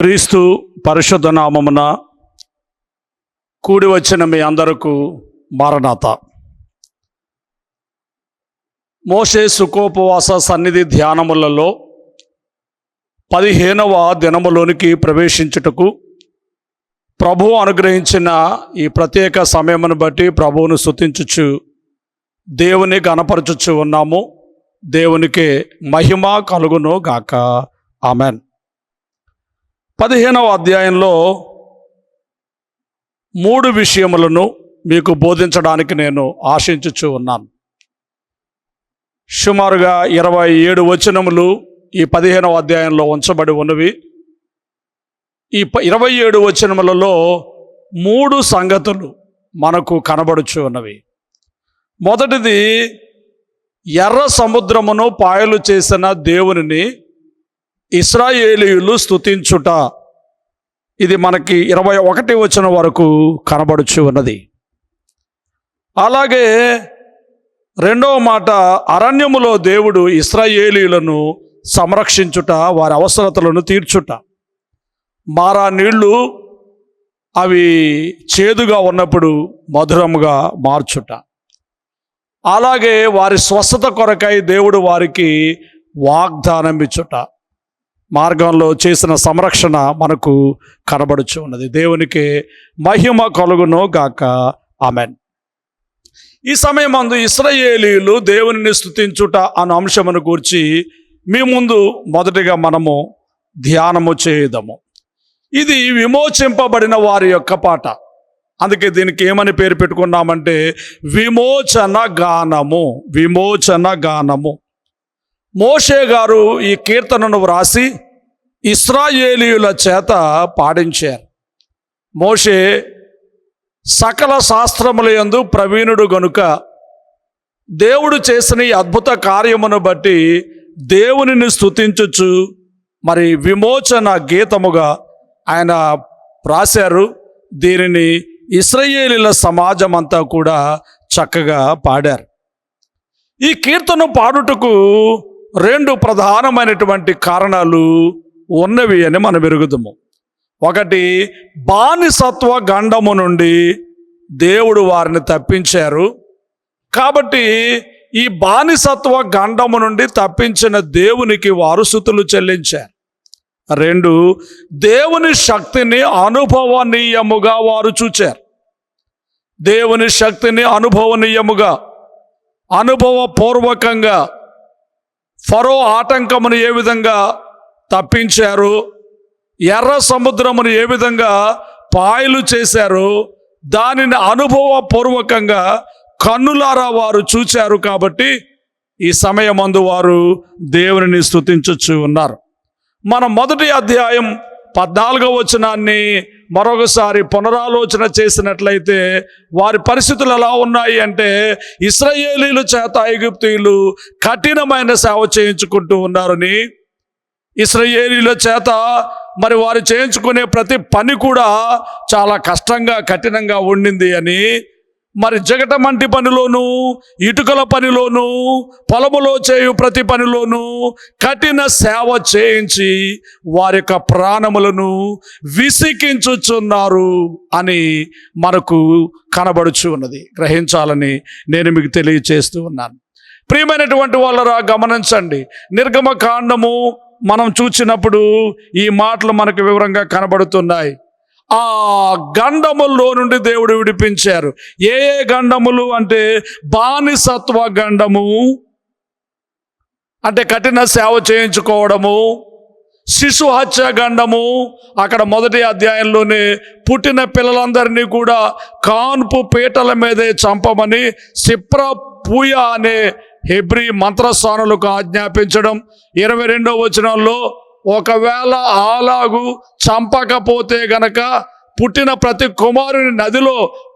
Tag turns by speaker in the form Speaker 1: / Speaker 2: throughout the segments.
Speaker 1: క్రీస్తు పరిశుద్ధ నామమున కూడి వచ్చిన మీ అందరకు మారనాత. మోషే సుఖోపవాస సన్నిధి ధ్యానములలో 15వ దినములోనికి ప్రవేశించుటకు ప్రభువు అనుగ్రహించిన ఈ ప్రత్యేక సమయమును బట్టి ప్రభువును స్తుతించుచు దేవుని గణపరచుచు ఉన్నాము. దేవునికి మహిమ కలుగును గాక. ఆమెన్. 15వ అధ్యాయంలో 3 విషయములను మీకు బోధించడానికి నేను ఆశించుచు ఉన్నాను. సుమారుగా 27 వచనములు ఈ 15వ అధ్యాయంలో ఉంచబడి ఉన్నవి. ఈ 27 వచనములలో 3 సంగతులు మనకు కనబడుచు ఉన్నవి. మొదటిది, ఎర్ర సముద్రమును పాయలు చేసిన దేవునిని ఇశ్రాయేలీయులు స్తుతించుట. ఇది మనకి 21 వచనం వరకు కనబడుచు ఉన్నది. అలాగే రెండవ మాట, అరణ్యములో దేవుడు ఇశ్రాయేలీయులను సంరక్షించుట, వారి అవసరతలను తీర్చుట. మారా నీళ్లు అవి చేదుగా ఉన్నప్పుడు మధురముగా మార్చుట. అలాగే వారి స్వస్థత కొరకై దేవుడు వారికి వాగ్దానం ఇచ్చుట. మార్గంలో చేసిన సంరక్షణ మనకు కనబడుచు ఉన్నది. దేవునికి మహిమ కలుగును గాక. ఆమెన్. ఈ సమయమందు ఇశ్రాయేలీయులు దేవునిని స్తుతించుట అన్న అంశమును గూర్చి మీ ముందు మొదటిగా మనము ధ్యానము చేయుదము. ఇది విమోచింపబడిన వారి యొక్క పాట. అందుకే దీనికి ఏమని పేరు పెట్టుకున్నామంటే విమోచన గానము. విమోచన గానము. మోషే గారు ఈ కీర్తనను వ్రాసి ఇశ్రాయేలీయుల చేత పాడించారు. మోషే సకల శాస్త్రముల యందు ప్రవీణుడు గనుక దేవుడు చేసిన ఈ అద్భుత కార్యమును బట్టి దేవునిని స్తుతించుచు మరి విమోచన గీతముగా ఆయన రాశారు. దీనిని ఇశ్రాయేలీయుల సమాజం అంతా కూడా చక్కగా పాడారు. ఈ కీర్తన పాడుటకు 2 ప్రధానమైనటువంటి కారణాలు ఉన్నవి అని మనం ఎరుగుదాము. ఒకటి, బానిసత్వ గండము నుండి దేవుడు వారిని తప్పించారు కాబట్టి ఈ బానిసత్వ గండము నుండి తప్పించిన దేవునికి వారు స్తుతులు చెల్లించారు. 2, దేవుని శక్తిని అనుభవనీయముగా వారు చూచారు. దేవుని శక్తిని అనుభవనీయముగా, అనుభవపూర్వకంగా ఫరో ఆటంకమును ఏ విధంగా తప్పించారు, ఎర్ర సముద్రమును ఏ విధంగా పాయలు చేశారు, దానిని అనుభవపూర్వకంగా కన్నులారా వారు చూచారు. కాబట్టి ఈ సమయమందు వారు దేవునిని స్తుతించుచు ఉన్నారు. మన మొదటి అధ్యాయం 14వ వచనాన్ని మరొకసారి పునరాలోచన చేసినట్లయితే వారి పరిస్థితులు ఎలా ఉన్నాయి అంటే, ఇశ్రాయేలీయుల చేత ఐగుప్తీయులు కఠినమైన సేవ చేయించుకుంటూ ఉన్నారని, ఇశ్రాయేలీయుల చేత మరి వారు చేయించుకునే ప్రతి పని కూడా చాలా కష్టంగా కఠినంగా ఉండింది అని, మరి జగటమంటి పనిలోను, ఇటుకల పనిలోను, పొలములో చేయు ప్రతి పనిలోను కఠిన సేవ చేయించి వారి యొక్క ప్రాణములను విసికించుచున్నారు అని మనకు కనబడుచు ఉన్నది. గ్రహించాలని నేను మీకు తెలియచేస్తూ ఉన్నాను. ప్రియమైనటువంటి వాళ్ళరా, గమనించండి. నిర్గమకాండము మనం చూసినప్పుడు ఈ మాటలు మనకు వివరంగా కనబడుతున్నాయి. ఆ గండముల్లో నుండి దేవుడు విడిపించారు. ఏ గండములు అంటే, బానిసత్వ గండము అంటే కఠిన సేవ చేయించుకోవడము, శిశు హత్య గండము, అక్కడ మొదటి అధ్యాయంలోనే పుట్టిన పిల్లలందరినీ కూడా కాన్పు పీటల మీదే చంపమని సిప్రపూయ అనే హెబ్రీ మంత్రస్థానులకు ఆజ్ఞాపించడం. 22వ వచనంలో, ఒకవేళ అలాగు చంపకపోతే గనక పుట్టిన ప్రతి కుమారుని నదిలో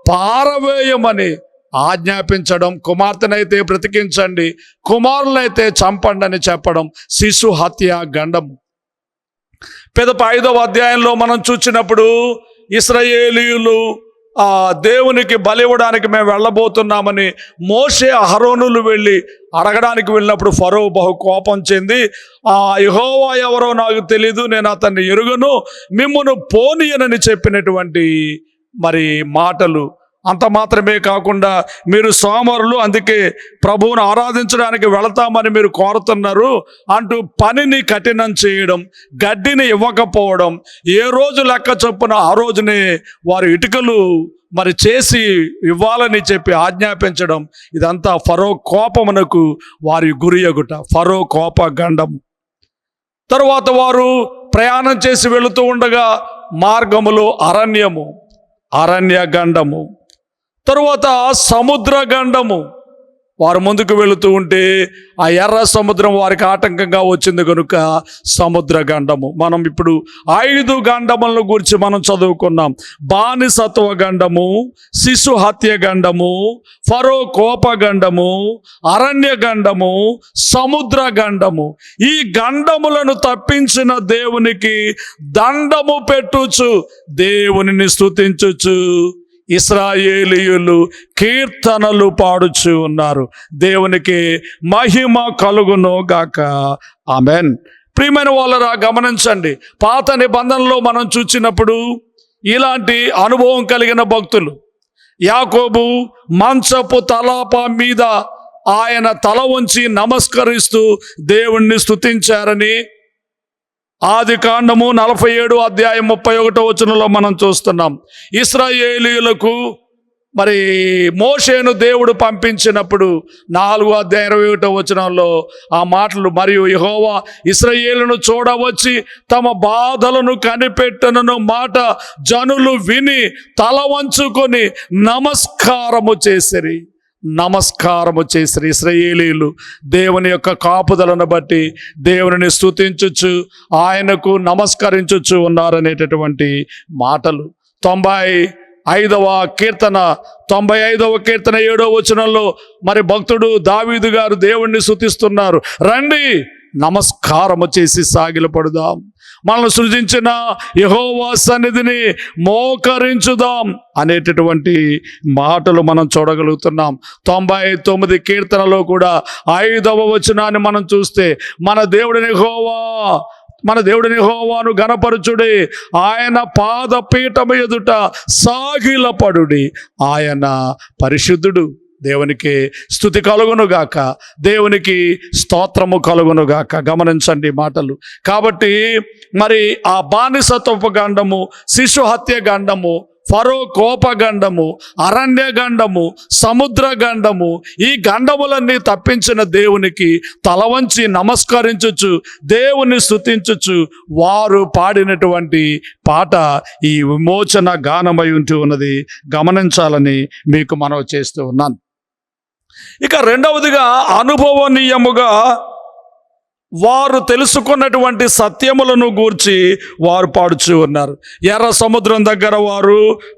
Speaker 1: పారవేయమని ఆజ్ఞాపించడం. కుమార్తెనైతే బ్రతికించండి, కుమారులైతే చంపండి అని చెప్పడం శిశు హత్య గండము. 5వ అధ్యాయంలో మనం చూసినప్పుడు ఇశ్రాయేలీయులు దేవునికి బలి ఇవ్వడానికి మేము వెళ్ళబోతున్నామని మోషే అహరోనులు వెళ్ళి అడగడానికి వెళ్ళినప్పుడు ఫరో బహు కోపం చెంది, ఆ యెహోవా ఎవరో నాకు తెలీదు, నేను అతన్ని ఎరుగను, మిమ్మును పోనీయనని చెప్పినటువంటి మరి మాటలు. అంత మాత్రమే కాకుండా మీరు సోమరులు, అందుకే ప్రభువును ఆరాధించడానికి వెళతామని మీరు కోరుతున్నారు అంటూ పనిని కఠినం చేయడం, గడ్డిని ఇవ్వకపోవడం, ఏ రోజు లెక్క చొప్పున ఆ రోజునే వారు ఇటుకలు మరి చేసి ఇవ్వాలని చెప్పి ఆజ్ఞాపించడం, ఇదంతా ఫరో కోపమునకు వారి గురియగుట, ఫరో కోప గండం. తరువాత వారు ప్రయాణం చేసి వెళుతూ ఉండగా మార్గములో అరణ్య గండము, తరువాత సముద్ర గండము. వారు ముందుకు వెళుతూ ఉంటే ఆ ఎర్ర సముద్రం వారికి ఆటంకంగా వచ్చింది కనుక సముద్ర గండము. మనం ఇప్పుడు 5 గండములను గురించి మనం చదువుకున్నాం. బానిసత్వ గండము, శిశు హత్య గండము, ఫరో కోప గండము, అరణ్య గండము, సముద్ర గండము. ఈ గండములను తప్పించిన దేవునికి దండము పెట్టుచు, దేవునిని స్తుతించుచు ఇశ్రాయేలీయులు కీర్తనలు పాడుచు ఉన్నారు. దేవునికి మహిమ కలుగును గాక. ఆమెన్. ప్రియమైన వాళ్ళరా, గమనించండి, పాత నిబంధనలో మనం చూచినప్పుడు ఇలాంటి అనుభవం కలిగిన భక్తులు, యాకోబు మంచపు తలాప మీద ఆయన తల వంచి నమస్కరిస్తూ దేవుణ్ణి స్తుతించారని ఆదికాండము 47 అధ్యాయం 31 వచనంలో మనం చూస్తున్నాం. ఇశ్రాయేలీయులకు మరి మోషేను దేవుడు పంపించినప్పుడు 4 అధ్యాయం 21 వచనంలో ఆ మాటలు, మరియు యెహోవా ఇశ్రాయేలును చూడవచ్చి తమ బాధలను కనిపెట్టనను మాట జనులు విని తల వంచుకొని నమస్కారము చేసిరి. ఇశ్రాయేలీయులు దేవుని యొక్క కాపుదలను బట్టి దేవుని స్తుతించుచు ఆయనకు నమస్కరించుచు ఉన్నారనేటటువంటి మాటలు. 95వ కీర్తన 7వ వచనంలో మరి భక్తుడు దావీదు గారు దేవుణ్ణి స్తుతిస్తున్నారు. రండి నమస్కారము చేసి సాగిలపడుదాం, మనల్ని సృజించిన యెహోవా సన్నిధిని మోకరించుదాం అనేటటువంటి మాటలు మనం చూడగలుగుతున్నాం. 99 కీర్తనలో కూడా 5వ వచనాన్ని మనం చూస్తే, మన దేవుడిని యెహోవాను గణపరచుడి, ఆయన పాదపీఠము ఎదుట సాగిలపడుడి, ఆయన పరిశుద్ధుడు. దేవునికి స్తుతి కలుగునుగాక, దేవునికి స్తోత్రము కలుగునుగాక. గమనించండి మాటలు. కాబట్టి మరి ఆ బానిసత్వపు గండము, శిశు హత్య గండము, ఫరో కోప గండము, అరణ్య గండము, సముద్ర గండము, ఈ గండములన్నీ తప్పించిన దేవునికి తల వంచి నమస్కరించుచు దేవుని స్తుతించుచు వారు పాడినటువంటి పాట ఈ విమోచన గానమై ఉంటూ ఉన్నది. గమనించాలని మీకు మనవి చేస్తూ ఉన్నాను. ఇక రెండవదిగా, అనుభవనీయముగా వారు తెలుసుకున్నటువంటి సత్యములను గూర్చి వారు పాడుచూ ఉన్నారు. ఎర్ర సముద్రం దగ్గర వారు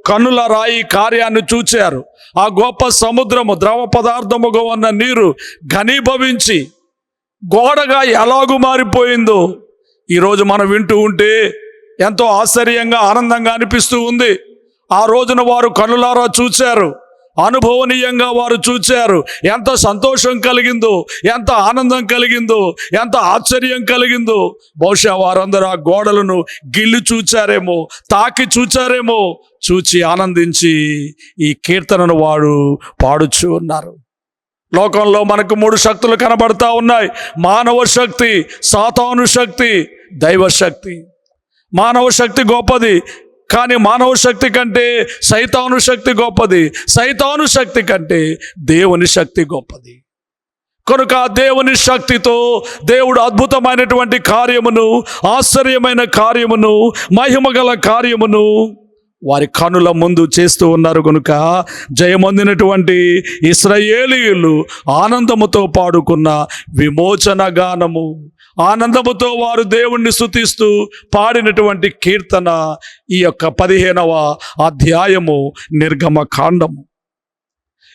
Speaker 1: కన్నుల రాయి కార్యాన్ని చూచారు. ఆ గొప్ప సముద్రము ద్రవ పదార్థముగా ఉన్న నీరు ఘనీభవించి గోడగా ఎలాగూ మారిపోయిందో ఈరోజు మనం వింటూ ఉంటే ఎంతో ఆశ్చర్యంగా, ఆనందంగా అనిపిస్తూ ఉంది. ఆ రోజున వారు కన్నులారా చూచారు, అనుభవనీయంగా వారు చూచారు. ఎంత సంతోషం కలిగిందో, ఎంత ఆనందం కలిగిందో, ఎంత ఆశ్చర్యం కలిగిందో. బహుశా వారందరూ ఆ గోడలను గిల్లి చూచారేమో, తాకి చూచారేమో. చూచి ఆనందించి ఈ కీర్తనను వారు పాడుచూ ఉన్నారు. లోకంలో మనకు 3 శక్తులు కనబడతా ఉన్నాయి: మానవ శక్తి, సాతాను శక్తి, దైవ శక్తి. మానవ శక్తి గొప్పది, కానీ మానవ శక్తి కంటే సైతాను శక్తి గొప్పది. సైతాను శక్తి కంటే దేవుని శక్తి గొప్పది. కనుక దేవుని శక్తితో దేవుడు అద్భుతమైనటువంటి కార్యమును, ఆశ్చర్యమైన కార్యమును, మహిమగల కార్యమును వారి కనుల ముందు చేస్తూ ఉన్నారు. కనుక జయమొందినటువంటి ఇశ్రాయేలీయులు ఆనందముతో పాడుకున్న విమోచన గానము, ఆనందముతో వారు దేవుణ్ణి స్తుతిస్తూ పాడినటువంటి కీర్తన ఈ యొక్క 15వ అధ్యాయము నిర్గమకాండము.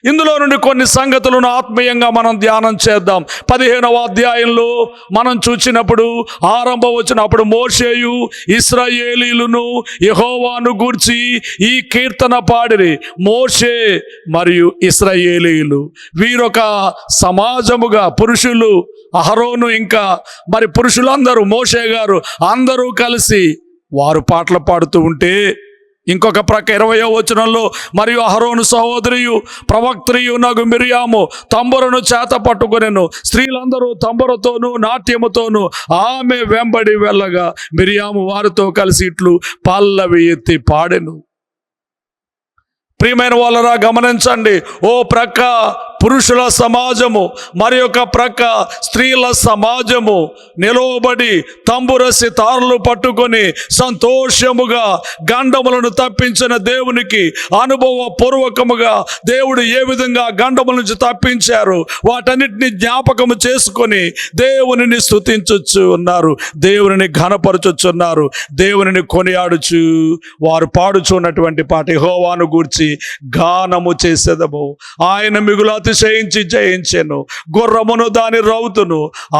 Speaker 1: ఇందులో నుండి కొన్ని సంగతులను ఆత్మీయంగా మనం ధ్యానం చేద్దాం. 15వ అధ్యాయంలో మనం చూసినప్పుడు ఆరంభం వచ్చినప్పుడు మోషేయు ఇశ్రాయేలీయులను యెహోవాను గూర్చి ఈ కీర్తన పాడిరి. మోషే మరియు ఇశ్రాయేలీయులు వీరొక సమాజముగా, పురుషులు అహరోను ఇంకా మరి పురుషులందరూ, మోషే గారు అందరూ కలిసి వారు పాటలు పాడుతూ ఉంటే, ఇంకొక ప్రక్క 20వ వచనంలో మరియు అహరోను సహోదరియు ప్రవక్త్రియు నగు మిరియాము తంబురను చేత పట్టుకొనెను. స్త్రీలందరూ తంబురతోనూ నాట్యముతోనూ ఆమె వెంబడి వెళ్ళగా మిరియాము వారితో కలిసి ఇట్లు పల్లవి ఎత్తి పాడెను. ప్రియమైన వాళ్ళరా గమనించండి, ఓ ప్రక్క పురుషుల సమాజము, మరి ఒక ప్రక్క స్త్రీల సమాజము నిలవబడి తంబుర సితారులు పట్టుకొని సంతోషముగా గండములను తప్పించిన దేవునికి అనుభవపూర్వకముగా దేవుడు ఏ విధంగా గండముల నుంచి తప్పించారు వాటన్నిటిని జ్ఞాపకము చేసుకొని దేవునిని స్తుతించుచు ఉన్నారు, దేవునిని ఘనపరచుచున్నారు, దేవునిని కొనియాడుచు వారు పాడుచున్నటువంటి పాట యెహోవాను గూర్చి గానము చేసేదము. ఆయన మిగులు అతిశయించి జయించెను, గుర్రమును దాని రౌతును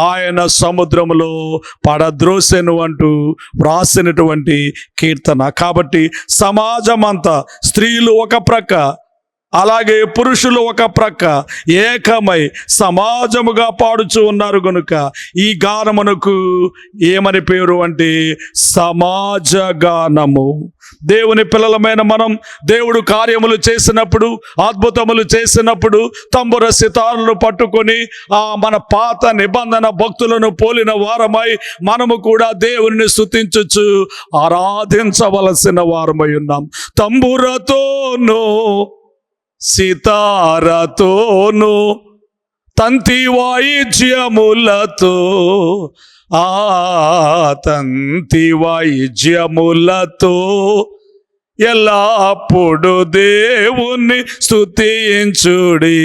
Speaker 1: ఆయన సముద్రములో పడద్రోసెను అంటూ వ్రాసినటువంటి కీర్తన. కాబట్టి సమాజం అంతా, స్త్రీలు ఒక ప్రక్క అలాగే పురుషులు ఒక ప్రక్క ఏకమై సమాజముగా పాడుచూ ఉన్నారు గనుక ఈ గానమునకు ఏమని పేరు అంటే సమాజ గానము. దేవుని పిల్లలమైన మనం దేవుడు కార్యములు చేసినప్పుడు, అద్భుతములు చేసినప్పుడు తంబుర సితారులు పట్టుకొని మన పాత నిబంధన భక్తులను పోలిన వారమై మనము కూడా దేవుని స్తుతించుచు ఆరాధించవలసిన వారమై ఉన్నాం. తంబురతోనూ సితారతోను తంతి వాయిద్యములతో తంతి వాయిద్యములతో ఎల్లప్పుడు దేవుని స్తుతించుడి,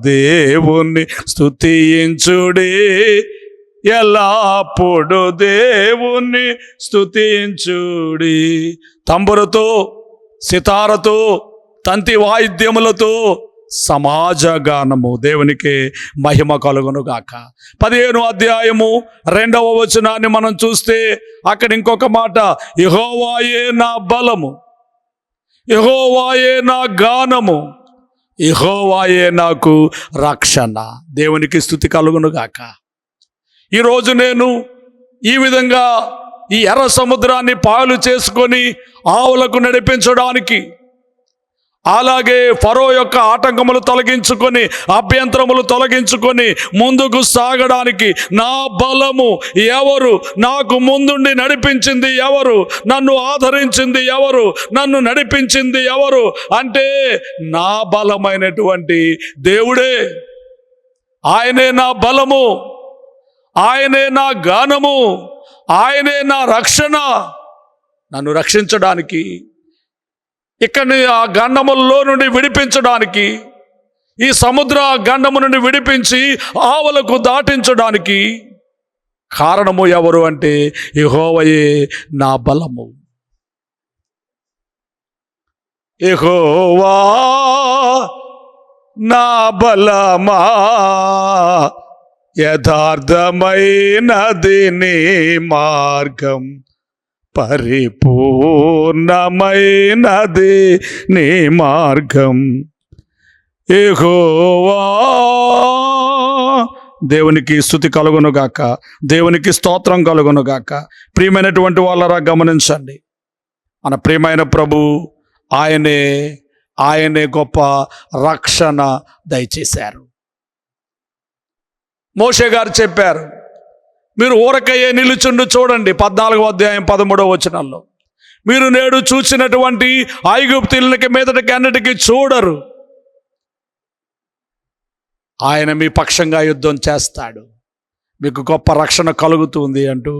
Speaker 1: దేవుని స్తుతించుడి, ఎల్లప్పుడు దేవుని స్తుతించుడి. తంబురతో, సితారతో, తంతి వాయిద్యములతో సమాజ గానము. దేవునికి మహిమ కలుగును గాక. 15వ అధ్యాయము 2వ వచనాన్ని మనం చూస్తే అక్కడ ఇంకొక మాట, యెహోవాయే నా బలము, యెహోవాయే నా గానము, యెహోవాయే నాకు రక్షణ. దేవునికి స్తుతి కలుగును గాక. ఈరోజు నేను ఈ విధంగా ఈ ఎర్ర సముద్రాన్ని పాలు చేసుకొని ఆవులకు నడిపించడానికి, అలాగే ఫరో యొక్క ఆటంకములు తొలగించుకొని, అభ్యంతరములు తొలగించుకొని ముందుకు సాగడానికి నా బలము ఎవరు, నాకు ముందుండి నడిపించింది ఎవరు, నన్ను ఆదరించింది ఎవరు, నన్ను నడిపించింది ఎవరు అంటే నా బలమైనటువంటి దేవుడే. ఆయనే నా బలము, ఆయనే నా గానము, ఆయనే నా రక్షణ. నన్ను రక్షించడానికి, ఇక్కడి ఆ గండములలో నుండి విడిపించడానికి, ఈ సముద్ర గండము నుండి విడిపించి ఆవులకు దాటించడానికి కారణము ఎవరు అంటే యెహోవాయే నా బలము. యెహోవా నా బలమా, యథార్థమైనది నీ మార్గం, పరిపూర్ణమైనది నీ మార్గం. యెహోవా, దేవునికి స్తుతి కలుగునుగాక, దేవునికి స్తోత్రం కలుగునుగాక. ప్రియమైనటువంటి వాళ్ళరా గమనించండి, మన ప్రియమైన ప్రభు ఆయనే గొప్ప రక్షణ దయచేశారు. మోషే గారు చెప్పారు, మీరు ఊరకయ్యే నిలుచుండు చూడండి. 14వ అధ్యాయం 13వ వచనంలో, మీరు నేడు చూసినటువంటి ఐగుప్తీయులకి మీదటికి అన్నిటికీ చూడరు, ఆయన మీ పక్షంగా యుద్ధం చేస్తాడు, మీకు గొప్ప రక్షణ కలుగుతుంది అంటూ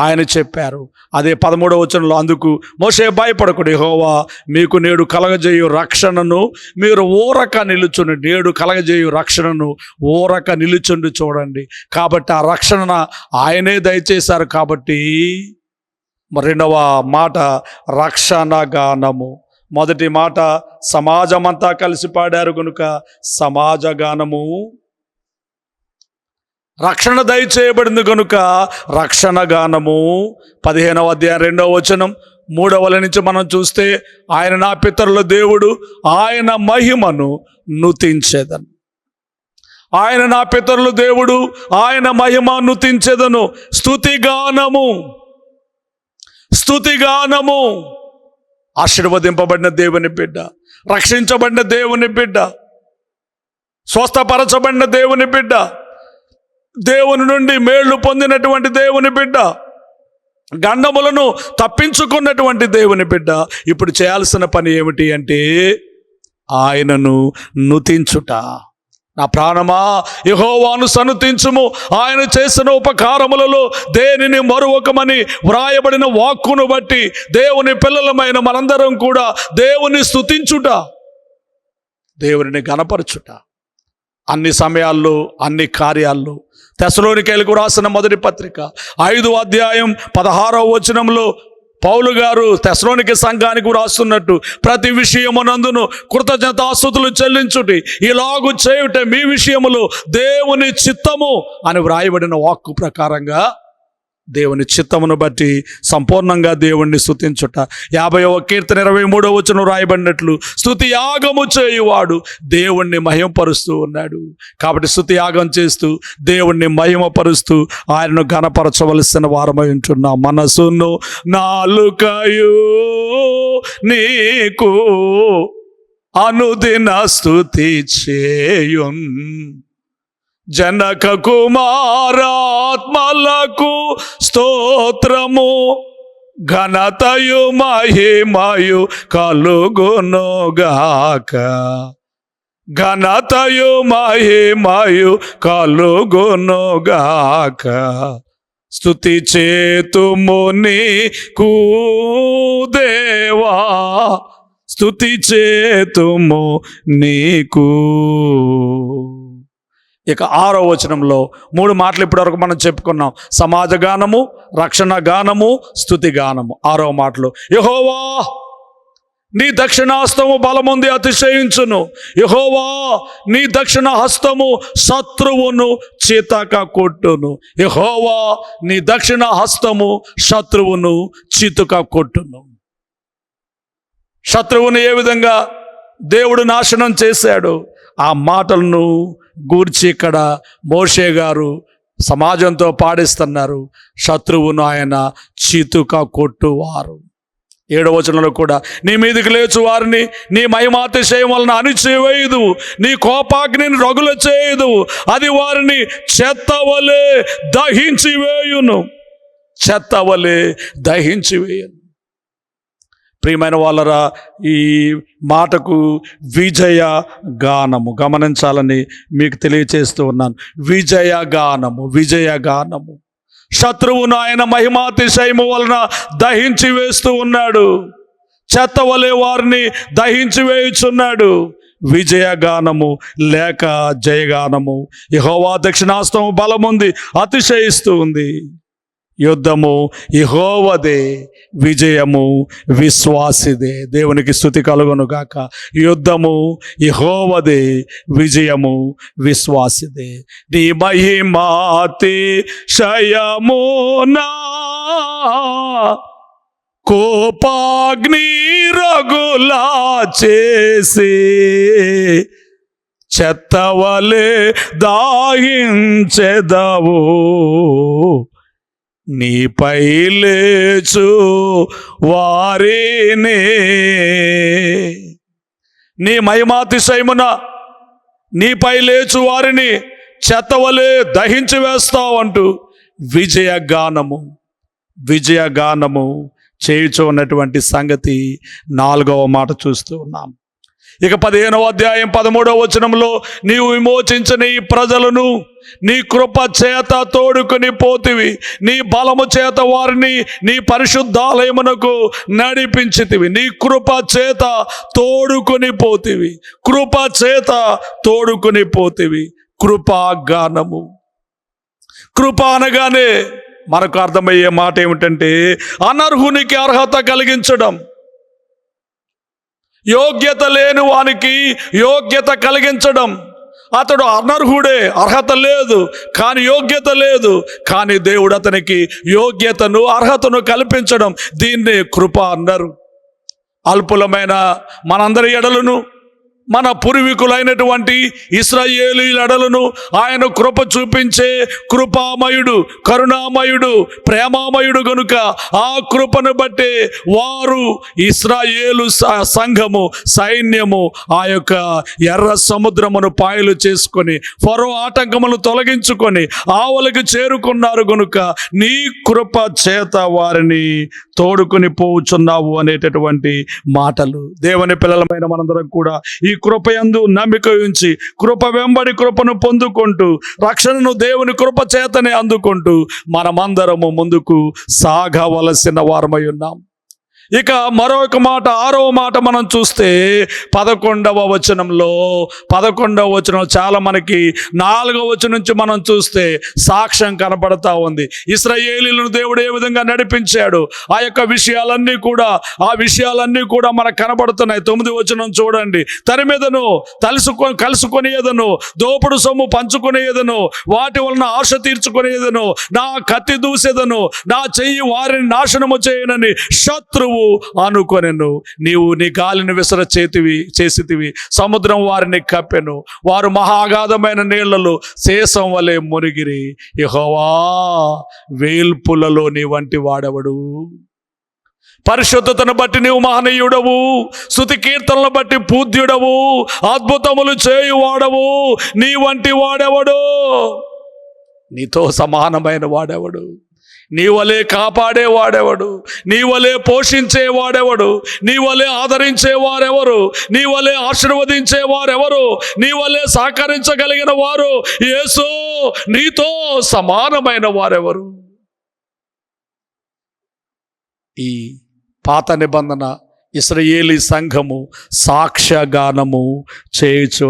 Speaker 1: ఆయన చెప్పారు. అదే 13వ వచనంలో, అందుకు మోషే భయపడకుడు, యెహోవా మీకు నేడు కలగజేయు రక్షణను మీరు ఊరక నిలుచుండి. నేడు కలగజేయు రక్షణను ఊరక నిలుచుండి చూడండి. కాబట్టి ఆ రక్షణ ఆయనే దయచేశారు. కాబట్టి రెండవ మాట రక్షణ గానము. మొదటి మాట సమాజమంతా కలిసి పాడారు కనుక సమాజ గానము. రక్షణ దయచేయబడింది కనుక రక్షణ గానము. 15వ అధ్యాయం 2వ వచనం 3వ నుంచి మనం చూస్తే, ఆయన నా పితరుల దేవుడు, ఆయన మహిమను నుతించెదను. ఆయన నా పితరుల దేవుడు, ఆయన మహిమ నుతించెదను. స్తుతిగానము, స్తుతిగానము. ఆశీర్వదింపబడిన దేవుని బిడ్డ, రక్షించబడిన దేవుని బిడ్డ, స్వస్థపరచబడిన దేవుని బిడ్డ, దేవుని నుండి మేళ్లు పొందినటువంటి దేవుని బిడ్డ, గండములను తప్పించుకున్నటువంటి దేవుని బిడ్డ ఇప్పుడు చేయాల్సిన పని ఏమిటి అంటే ఆయనను నుతించుట. నా ప్రాణమా యెహోవాను సన్నుతించుము, ఆయన చేసిన ఉపకారములలో దేనిని మరువకమని వ్రాయబడిన వాక్కును బట్టి దేవుని పిల్లలమైన మనందరం కూడా దేవుని స్తుతించుట, దేవుని గణపరచుట అన్ని సమయాల్లో, అన్ని కార్యాల్లో. తెస్సలోనికైలకు రాసిన మొదటి పత్రిక 5వ అధ్యాయం 16వ వచనంలో పౌలు గారు తెస్సలోనిక సంఘానికి రాస్తున్నట్టు, ప్రతి విషయమునందును కృతజ్ఞతాస్తుతులు చెల్లించుటి, ఇలాగు చేయుట మీ విషయములో దేవుని చిత్తము అని వ్రాయబడిన వాక్కు ప్రకారంగా దేవుని చిత్తమును బట్టి సంపూర్ణంగా దేవుణ్ణి స్తుతించుట. 50వ కీర్తన 23వ వచనం రాయబడినట్లు, స్తుతి యాగము చేయువాడు దేవుణ్ణి మహిమపరుస్తూ ఉన్నాడు. కాబట్టి స్తుతి యాగం చేస్తూ దేవుణ్ణి మహిమపరుస్తూ ఆయనను ఘనపరచవలసిన వారమై ఉంటున్నాం. మనసును నాలుకయు నీకు అనుదిన స్తుతి చేయున్, జనక కుమారాత్మలకు స్తోత్రము, ఘనతయు మహిమయు కలుగునుగాక, ఘనతయు మహిమయు కలుగునుగాక. స్తుతి చేతుము నీకు దేవా, స్తుతి చేతుము నీకు. ఇక 6వ వచనంలో 3 మాటలు ఇప్పటివరకు మనం చెప్పుకున్నాం. సమాజ గానము, రక్షణ గానము, స్తుతి గానము. 6వ మాటలో, యెహోవా నీ దక్షిణ హస్తము బలముంది అతిశయించును, యెహోవా నీ దక్షిణ హస్తము శత్రువును చితక కొట్టును, యెహోవా నీ దక్షిణ హస్తము శత్రువును చితుక కొట్టును. శత్రువును ఏ విధంగా దేవుడు నాశనం చేశాడు ఆ మాటలను గూర్చి ఇక్కడ మోషే గారు సమాజంతో పాడిస్తున్నారు. శత్రువును ఆయన చితుక కొట్టువారు. 7వ వచనంలో కూడా, నీ మీదికి లేచు వారిని నీ మహిమాతిశయం వలన అణిచివేయదు, నీ కోపాగ్నిని రగుల చేయదు, అది వారిని చెత్తవలే దహించి వేయును, చెత్తవలే దహించి వేయును. ప్రియమైన వాళ్ళరా, ఈ మాటకు విజయ గానము గమనించాలని మీకు తెలియచేస్తూ ఉన్నాను. విజయ గానము, విజయ గానము. శత్రువును ఆయన మహిమాతిశయము వలన దహించి వేస్తూ ఉన్నాడు, చెత్తవలే వారిని దహించి వేయుచున్నాడు. విజయగానము లేక జయగానము. యెహోవా దక్షిణాస్తము బలముంది అతిశయిస్తూ ఉంది. యుద్ధము యెహోవాదే, విజయము విశ్వాసిదే. దేవునికి స్తుతి కలుగును గాక. యుద్ధము యెహోవాదే, విజయము విశ్వాసిదే. నీ మహిమాతిశయమునా కోపాగ్ని రగులా చేసి చెత్తవలే దాహించెదవు, నీపై లేచు వారినే. నీ మహిమాతిశయమున నీపై లేచు వారిని చెత్తవలే దహించి వేస్తావు అంటూ విజయగానము, విజయగానము చేయుచు ఉన్నటువంటి సంగతి 4వ మాట చూస్తూ ఉన్నాం. ఇక 15వ అధ్యాయం 13వ వచనంలో, నీవు విమోచించిన ఈ ప్రజలను నీ కృప చేత తోడుకొని పోతివి, నీ బలము చేత వారిని నీ పరిశుద్ధాలయమునకు నడిపించితివి. నీ కృప చేత తోడుకొని పోతివి, కృప చేత తోడుకొని పోతివి. కృపాగానము. కృప అనగానే మనకు అర్థమయ్యే మాట ఏమిటంటే అనర్హునికి అర్హత కలిగించడం. యోగ్యత లేని వానికి యోగ్యత కలిగించడం. అతడు అనర్హుడే, అర్హత లేదు, కానీ యోగ్యత లేదు, కానీ దేవుడు అతనికి యోగ్యతను అర్హతను కల్పించడం, దీన్నే కృప అన్నారు. అల్పులమైన మనందరి ఎడలను, మన పూర్వీకులైనటువంటి ఇశ్రాయేలీయుల ఎడలను ఆయన కృప చూపించే కృపామయుడు, కరుణామయుడు, ప్రేమామయుడు గనుక ఆ కృపను బట్టే వారు ఇశ్రాయేలు సంఘము, సైన్యము ఆ యొక్క ఎర్ర సముద్రమును పాయలు చేసుకొని ఫరో ఆటంకములను తొలగించుకొని ఆవలకు చేరుకున్నారు గనుక నీ కృప చేత వారిని తోడుకొని పోవుచున్నావు అనేటటువంటి మాటలు. దేవుని పిల్లలమైన మనందరం కూడా ఈ కృపయందు నమ్మిక ఉంచి కృప వెంబడి కృపను పొందుకుంటూ రక్షణను దేవుని కృప చేతనే అందుకుంటూ మనమందరము ముందుకు సాగవలసిన వారమై ఉన్నాం. ఇక మరొక మాట, 6వ మాట మనం చూస్తే 11వ వచనంలో, 11వ వచనం చాలా మనకి 4వ వచనం నుంచి మనం చూస్తే సాక్ష్యం కనపడతా ఉంది. ఇశ్రాయేలీయులను దేవుడు ఏ విధంగా నడిపించాడు ఆ యొక్క విషయాలన్నీ కూడా మనకు కనపడుతున్నాయి. 9వ వచనం చూడండి. తరి మీదను కలుసుకొనేదను, దోపుడు సొమ్ము పంచుకునేదను, వాటి వలన ఆశ తీర్చుకునేదను, నా కత్తి దూసేదను, నా చెయ్యి వారిని నాశనము చేయనని శత్రువు అనుకొనెను. నీవు నీ గాలిని చేసితివి, సముద్రం వారిని కప్పెను, వారు మహాగాధమైన నీళ్లలో శేషం వలె మునిగిరి. యెహోవా, వేల్పులలో నీ వంటి వాడెవడు? పరిశుద్ధతను బట్టి నీవు మహనీయుడవు, స్తుతి కీర్తనలను బట్టి పూజ్యుడవు, అద్భుతములు చేయువాడవు, నీ వంటి వాడెవడు? నీతో సమానమైన వాడెవడు? నీ వలే కాపాడేవాడెవడు? నీ వలే పోషించేవాడెవడు? నీ వలే ఆదరించేవారెవరు? నీ వలే ఆశీర్వదించేవారెవరు? నీ వలే సహకరించగలిగిన వారు యేసు, నీతో సమానమైన వారెవరు? ఈ పాత నిబంధన ఇశ్రాయేలీ సంఘము సాక్ష్యగానము చేయుచు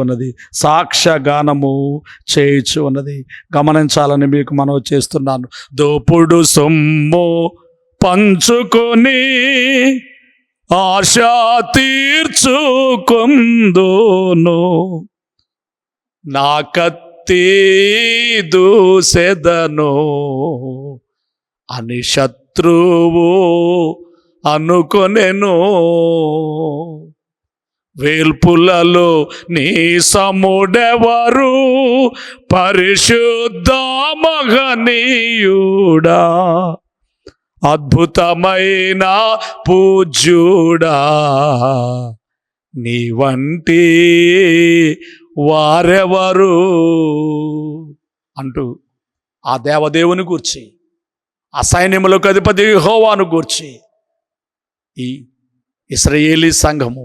Speaker 1: ఉన్నది. గమనించాలని మీకు మనవి చేస్తున్నాను. దోపుడు సొమ్ము పంచుకొని ఆశ తీర్చుకొందును, నా కత్తి దూసెదను అని శత్రువు అనుకొనెను. వేల్పులలో నీ సముడెవరు? పరిశుద్ధ మహనీయుడా, అద్భుతమైన పూజ్యుడా, నీ వంటి వారెవరు అంటూ ఆ దేవదేవుని గూర్చి, ఆ సైన్యములకు అధిపతి యెహోవాను గూర్చి ఈ ఇశ్రాయేలీ సంఘము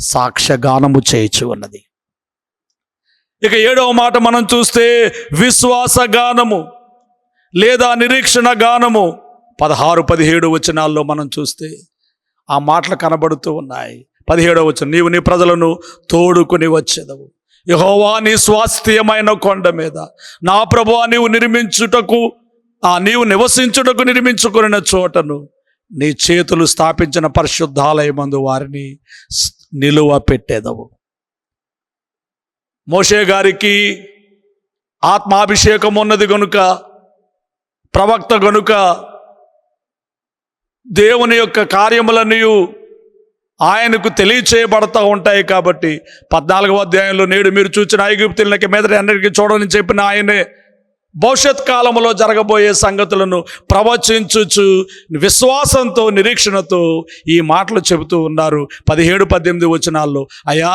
Speaker 1: సాక్ష్యగానము చేయుచు ఉన్నది. ఇక 7వ మాట మనం చూస్తే విశ్వాస గానము లేదా నిరీక్షణ గానము. 16-17 వచనాల్లో మనం చూస్తే ఆ మాటలు కనబడుతూ ఉన్నాయి. 17వ వచనం, నీవు నీ ప్రజలను తోడుకొని వచ్చేదవు, యెహోవా నీ స్వాస్థ్యమైన కొండ మీద, నా ప్రభువా నీవు నివసించుటకు నిర్మించుకున్న చోటను నీ చేతులు స్థాపించిన పరిశుద్ధాలయమందు వారిని నిలువ పెట్టేదవు. మోషే గారికి ఆత్మాభిషేకం ఉన్నది గనుక, ప్రవక్త గనుక దేవుని యొక్క కార్యములన్నీ ఆయనకు తెలియచేయబడతా ఉంటాయి. కాబట్టి 14వ అధ్యాయంలో నేడు మీరు చూచిన ఐగుప్తులకి మీదటి అన్నిటికీ చూడని చెప్పిన ఆయనే భవిష్యత్ కాలంలో జరగబోయే సంగతులను ప్రవచించుచు విశ్వాసంతో, నిరీక్షణతో ఈ మాటలు చెబుతూ ఉన్నారు. 17-18 వచనాల్లో, అయ్యా,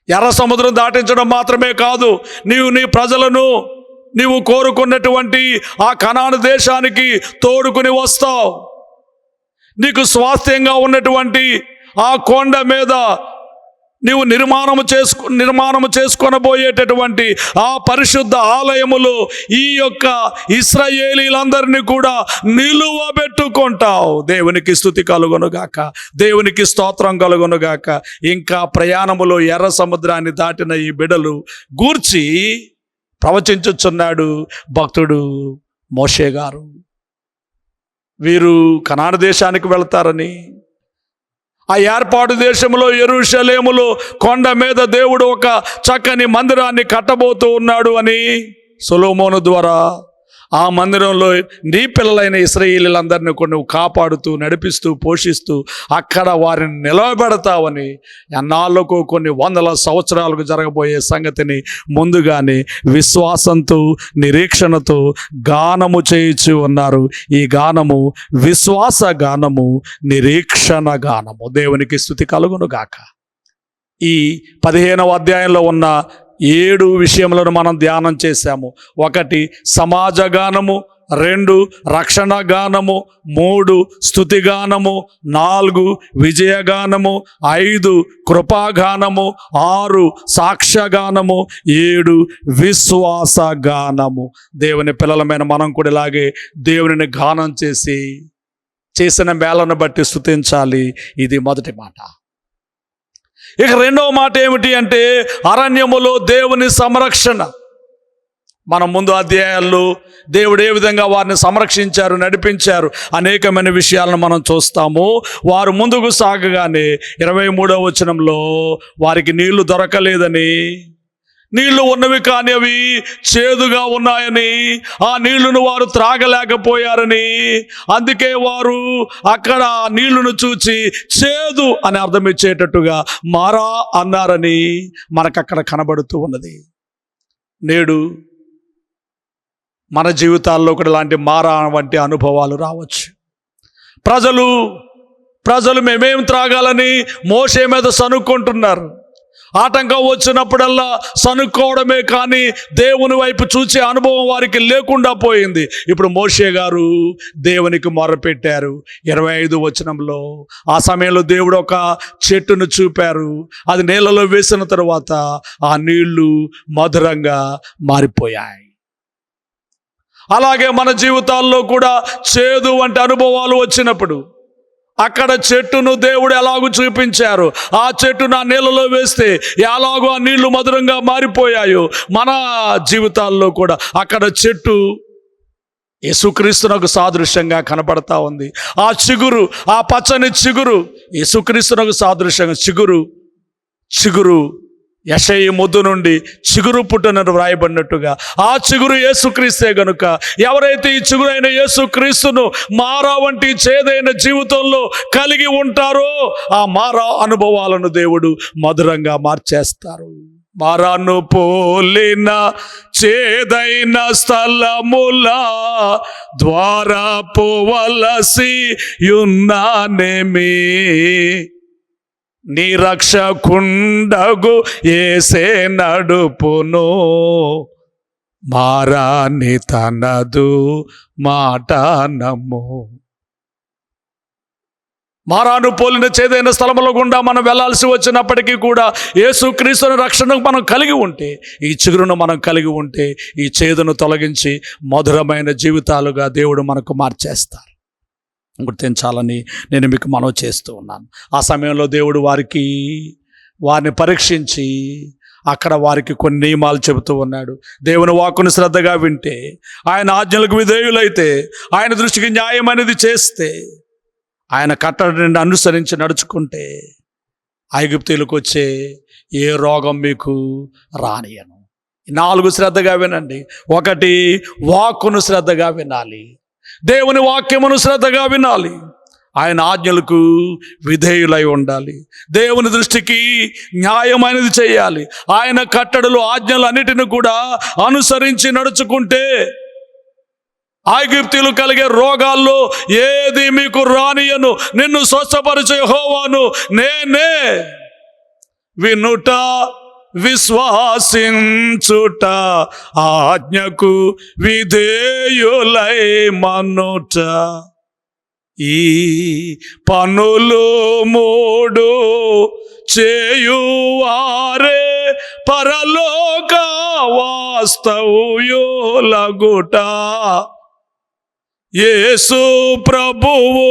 Speaker 1: ఎర్ర సముద్రం దాటించడం మాత్రమే కాదు, నీవు నీ ప్రజలను నీవు కోరుకున్నటువంటి ఆ కనాను దేశానికి తోడుకుని వస్తావు. నీకు స్వాస్థ్యంగా ఉన్నటువంటి ఆ కొండ మీద నీవు నిర్మాణము చేసుకొనబోయేటటువంటి ఆ పరిశుద్ధ ఆలయములో ఈ యొక్క ఇశ్రాయేలీలందరినీ కూడా నిలువబెట్టుకుంటావు. దేవునికి స్తుతి కలుగునుగాక, దేవునికి స్తోత్రం కలుగునుగాక. ఇంకా ప్రయాణములో ఎర్ర సముద్రాన్ని దాటిన ఈ బిడ్డలు గూర్చి ప్రవచించుచున్నాడు భక్తుడు మోషే గారు. వీరు కనాను దేశానికి వెళ్తారని, ఆ ఏర్పాటు దేశంలో యెరూషలేములో కొండ మీద దేవుడు ఒక చక్కని మందిరాన్ని కట్టబోతూ ఉన్నాడు అని సొలొమోను ద్వారా ఆ మందిరంలో నీ పిల్లలైన ఇశ్రాయేలీయులందరినీ నువ్వు కాపాడుతూ నడిపిస్తూ పోషిస్తూ అక్కడ వారిని నిలబెడతావని ఎన్నాళ్ళకు కొన్ని వందల సంవత్సరాలకు జరగబోయే సంగతిని ముందుగానే విశ్వాసంతో నిరీక్షణతో గానము చేయించి ఉన్నారు. ఈ గానము విశ్వాస గానము, నిరీక్షణ గానము. దేవునికి స్తుతి కలుగును గాక. ఈ 15వ అధ్యాయంలో ఉన్న 7 విషయములను మనం ధ్యానం చేశాము. 1 సమాజ గానము, 2 రక్షణ గానము, 3 స్తుతి గానము, 4 విజయగానము, 5 కృపాగానము, 6 సాక్ష్యగానము, 7 విశ్వాస గానము. దేవుని పిల్లలమైన మనం కూడా ఇలాగే దేవునిని గానం చేసి చేసిన మేలను బట్టి స్తుతించాలి. ఇది మొదటి మాట. ఇక రెండవ మాట ఏమిటి అంటే అరణ్యములో దేవుని సంరక్షణ. మనం ముందు అధ్యాయాల్లో దేవుడు ఏ విధంగా వారిని సంరక్షించారు, నడిపించారు అనేకమైన విషయాలను మనం చూస్తాము. వారు ముందుకు సాగగానే 23వ వచనంలో వారికి నీళ్లు దొరకలేదని, నీళ్లు ఉన్నవి కానీ అవి చేదుగా ఉన్నాయని, ఆ నీళ్లను వారు త్రాగలేకపోయారని, అందుకే వారు అక్కడ నీళ్లను చూచి చేదు అని అర్థం ఇచ్చేటట్టుగా మారా అన్నారని మనకు అక్కడ కనబడుతూ ఉన్నది. నేడు మన జీవితాల్లో కూడా ఇలాంటి మారా వంటి అనుభవాలు రావచ్చు. ప్రజలు మేమేం త్రాగాలని మోషే మీద సనుక్కుంటున్నారు. ఆటంకం వచ్చినప్పుడల్లా సనుక్కోవడమే కానీ దేవుని వైపు చూసే అనుభవం వారికి లేకుండా పోయింది. ఇప్పుడు మోషే గారు దేవునికి మొరపెట్టారు. 25వ వచనంలో ఆ సమయంలో దేవుడు ఒక చెట్టును చూపారు. అది నీళ్ళలో వేసిన తరువాత ఆ నీళ్లు మధురంగా మారిపోయాయి. అలాగే మన జీవితాల్లో కూడా చేదు వంటి అనుభవాలు వచ్చినప్పుడు అక్కడ చెట్టును దేవుడు ఎలాగూ చూపించారు. ఆ చెట్టును ఆ నీళ్ళలో వేస్తే ఎలాగో ఆ నీళ్లు మధురంగా మారిపోయాయో, మన జీవితాల్లో కూడా అక్కడ చెట్టు యేసుక్రీస్తునకు సాదృశ్యంగా కనపడతా ఉంది. ఆ చిగురు, ఆ పచ్చని చిగురు యేసుక్రీస్తునకు సాదృశ్యంగా చిగురు యెషయి ముద్దు నుండి చిగురు పుట్టునని వ్రాయబడినట్టుగా ఆ చిగురు యేసుక్రీస్తే గనుక ఎవరైతే ఈ చిగురైన యేసుక్రీస్తును మారా వంటి చేదైన జీవితంలో కలిగి ఉంటారో ఆ మారా అనుభవాలను దేవుడు మధురంగా మార్చేస్తారు. మారాను పోలిన చేదైన స్థలములా ద్వారా పోవలసి యున్నానేమి, నీ రక్షకుండగు యేసే నడుపును, మారాని తనదు మాట నమ్ము. మారాను పోలిన చేదైన స్థలముల గుండా మనం వెళ్లాల్సి వచ్చినప్పటికీ కూడా యేసుక్రీస్తుని రక్షణకు మనం కలిగి ఉంటే, ఈ చిగురును మనం కలిగి ఉంటే ఈ చేదును తొలగించి మధురమైన జీవితాలుగా దేవుడు మనకు మార్చేస్తారు. గుర్తించాలని నేను మీకు మనవి చేస్తూ ఉన్నాను. ఆ సమయంలో దేవుడు వారిని పరీక్షించి అక్కడ వారికి కొన్ని నియమాలు చెబుతూ ఉన్నాడు. దేవుని వాక్కును శ్రద్ధగా వింటే, ఆయన ఆజ్ఞలకు విధేయులైతే, ఆయన దృష్టికి న్యాయం అనేది చేస్తే, ఆయన కట్టడిని అనుసరించి నడుచుకుంటే ఐగుప్తీయులకు వచ్చే ఏ రోగం మీకు రానియను. 4 శ్రద్ధగా వినండి. 1 వాక్కును శ్రద్ధగా వినాలి. దేవుని వాక్యమును శ్రద్ధగా వినాలి. ఆయన ఆజ్ఞలకు విధేయులై ఉండాలి. దేవుని దృష్టికి న్యాయమైనది చేయాలి. ఆయన కట్టడలు ఆజ్ఞలు అన్నిటిని కూడా అనుసరించి నడుచుకుంటే ఐగుప్తీయులు కలిగే రోగాల్లో ఏది మీకు రానియను. నిన్ను స్వస్థపరిచే యెహోవాను నేనే. వినుట విశ్వాసించుట ఆజ్ఞకు విధేయులై మనుట, ఈ పనులు 3 చేయువారే పరలోక వాస్తవ్యులగుట. యేసు ప్రభువు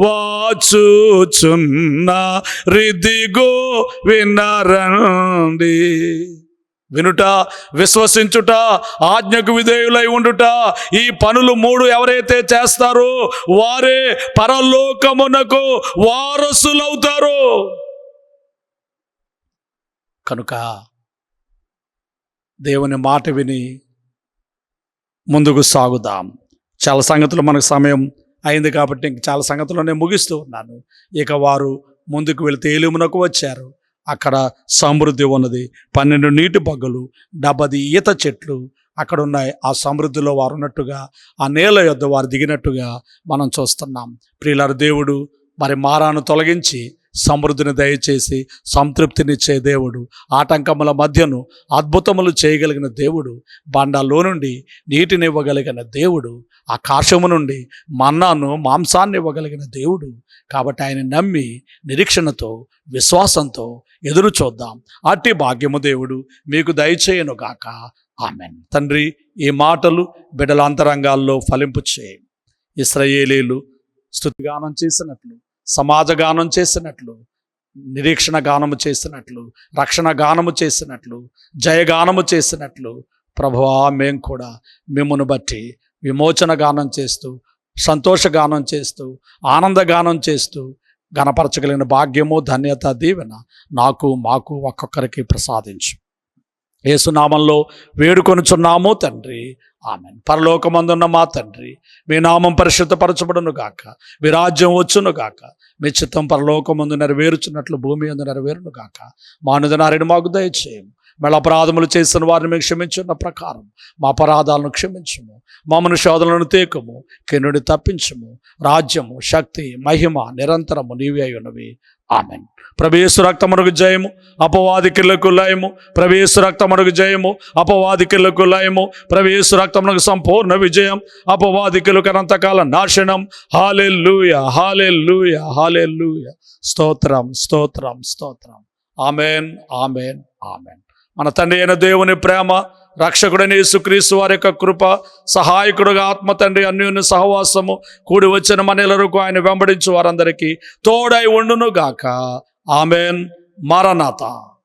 Speaker 1: వాచుచున్న రిదిగో వినరండి. వినుట, విశ్వసించుట, ఆజ్ఞకు విధేయులై ఉండుట, ఈ పనులు 3 ఎవరైతే చేస్తారో వారే పరలోకమునకు వారసులవుతారు. కనుక దేవుని మాట విని ముందుకు సాగుదాం. చాలా సంగతులు మనకు సమయం అయింది కాబట్టి ఇంక చాలా సంగతులు నేను ముగిస్తూ ఉన్నాను. ఇక వారు ముందుకు వెళితే ఏలీమునకు వచ్చారు. అక్కడ సమృద్ధి ఉన్నది. 12 నీటి బగ్గలు, 70 ఈత చెట్లు అక్కడ ఉన్నాయి. ఆ సమృద్ధిలో వారు ఉన్నట్టుగా, ఆ నేల యొద్ద వారు దిగినట్టుగా మనం చూస్తున్నాం. ప్రియులారా, దేవుడు మరి మారాను తొలగించి సమృద్ధిని దయచేసి సంతృప్తినిచ్చే దేవుడు, ఆటంకముల మధ్యను అద్భుతములు చేయగలిగిన దేవుడు, బండలో నుండి నీటిని ఇవ్వగలిగిన దేవుడు, ఆకాశము నుండి మన్నాను మాంసాన్ని ఇవ్వగలిగిన దేవుడు. కాబట్టి ఆయన నమ్మి నిరీక్షణతో విశ్వాసంతో ఎదురు చూద్దాం. అట్టి భాగ్యము దేవుడు మీకు దయచేయను గాక. ఆమెన్. తండ్రి, ఈ మాటలు బిడ్డల అంతరంగాల్లో ఫలింపు చేయి. ఇశ్రాయేలీలు స్తుతిగానం చేసినట్లు, సమాజ గానం చేసినట్లు, నిరీక్షణ గానము చేసినట్లు, రక్షణ గానము చేసినట్లు, జయగానము చేసినట్లు ప్రభువా, మేము కూడా మిమ్మును బట్టి విమోచన గానం చేస్తూ, సంతోషగానం చేస్తూ, ఆనందగానం చేస్తూ గణపరచగలిగిన భాగ్యము, ధన్యత, దీవెన నాకు మాకు ఒక్కొక్కరికి ప్రసాదించు. యేసునామంలో వేడుకొనుచున్నాము తండ్రి. ఆమెన్. పరలోకమందున్న మా తండ్రి, మీ నామం పరిశుద్ధపరచబడును గాక, మీ రాజ్యం వచ్చును గాక, మీ చిత్తం పరలోకమందు నెరవేరుచున్నట్లు భూమి యందు నెరవేరును గాక. మా అనుదినారిని మాకు దయచేయము. మళ్ళీ అపరాధములు చేసిన వారిని మేము క్షమించున్న ప్రకారం మా అపరాధాలను క్షమించము. మమ్మను శోధనలను తేకము, కిన్నుడి తప్పించము. రాజ్యము, శక్తి, మహిమ నిరంతరము నీవే అయ్యున్నవి. ఆమెన్. ప్రభుయేసు రక్తమునకు జయము, అపవాది కిళ్లకు లయము. ప్రభుయేసు రక్తమునకు జయము, అపవాది కిళ్లకు లయము. ప్రభుయేసు రక్తమునకు సంపూర్ణ విజయం, అపవాది కిళ్లకు అనంతకాల నాశనం. హల్లెలూయా, హల్లెలూయా, హల్లెలూయా. స్తోత్రం, స్తోత్రం, స్తోత్రం. Amen, amen, amen. మన తండ్రి అయిన దేవుని ప్రేమ, రక్షకుడైన యేసుక్రీస్తు వారి యొక్క కృప, సహాయకుడుగా ఆత్మ తండ్రి అన్యోన్య సహవాసము కూడి వచ్చిన మనెల్లరకు ఆయన వెంబడించు వారందరికీ తోడై ఉండును గాక. ఆమెన్. మరణాత.